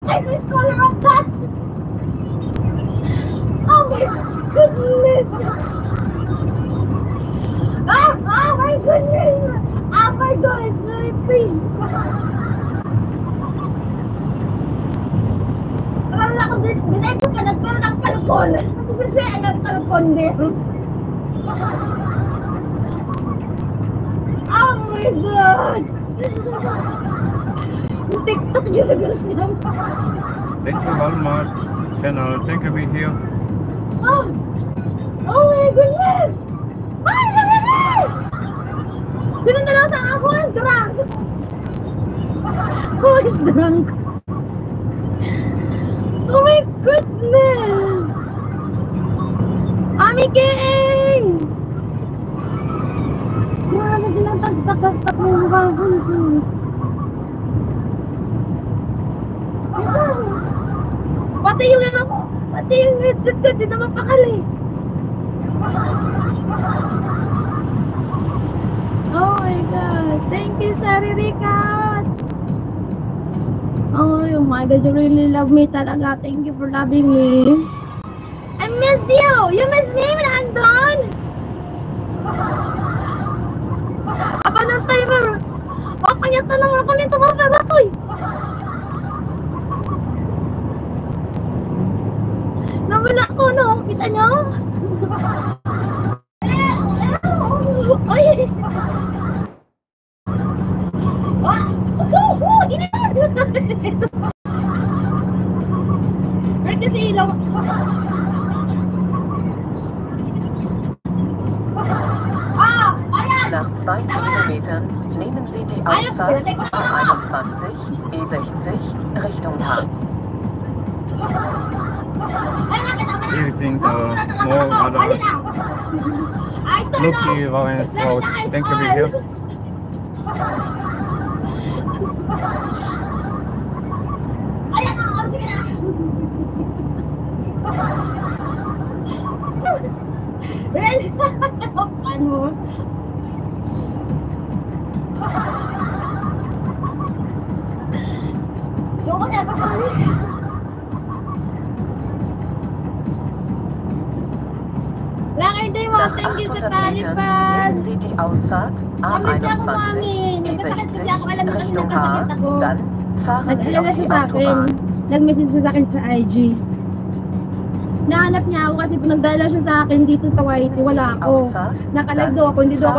This is color of that. Oh my goodness. Oh my goodness. Oh my God. Please. Parang ako dinay ko pa nagkaroon ng kalkon. Kasi siya ay nagkalkon din. Oh my God. TikTok universe niya. Thank you Walmart channel. Thank you be here. Oh my goodness. Ay, sabi! Pinunta lang sa ako is drunk. Who is drunk? Oh my goodness. Ami King! Grabe din ang tagtak-tagtak ng bagong ko. Pati yung ano ko, pati yung headset ko, di na mapakali. Oh my God, thank you, Sari Ricat. Oh my God, you really love me talaga. Thank you for loving me. I miss you. You miss me, Brandon. Apa ng timer? Papanyata lang ako nito mga paratoy. Nawala ko, no? Kita nyo? Ay! Meron kasi ilaw. Nach 2 Kilometern nehmen Sie die Ausfahrt A21, E60 Richtung Hahn. Everything more others. Lucky Lawrence Road. Thank you be here. Ano? Yung na ba kami? Langay day mo, thank you sa Palipan. Nehmen Sie die Ausfahrt A21, E60 Richtung Hahn, dann fahren Sie auf die Autobahn. Nag-message siya sa akin sa IG. Nahanap niya ako kasi nagdala siya sa akin dito sa YT, wala ako. Nakalive daw ako, hindi daw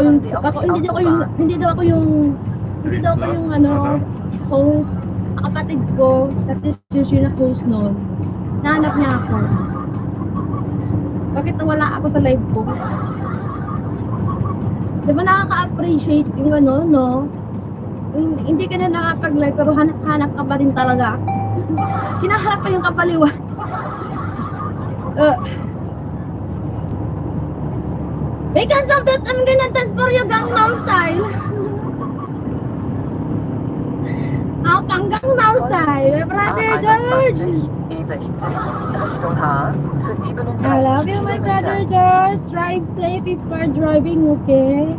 ako yung ano, host. Kapatid ko, that is yung na-host noon. Nahanap niya ako. Bakit nawala ako sa live ko? Diba nakaka-appreciate yung ano, no? Yung, hindi ka na nakapag-live pero hanap ka pa rin talaga. Hinaharap pa yung kapaliwan. Because of that, I'm gonna dance for you Gangnam Style. Pang Gangnam Style, brother George. E60 Richtung Hahn für 37 I love you, my brother George. Drive safe if you're driving, okay?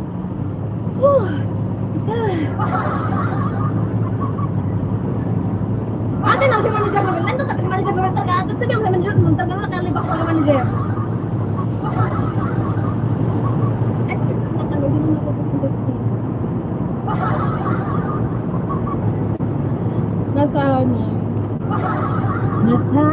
Ate na si manager namin. Nandun si manager namin talaga. Sabi mo sa manager namin talaga nakalibak ko ng manager. Ay, natanggalin mo ako sa nasa ano? Nasa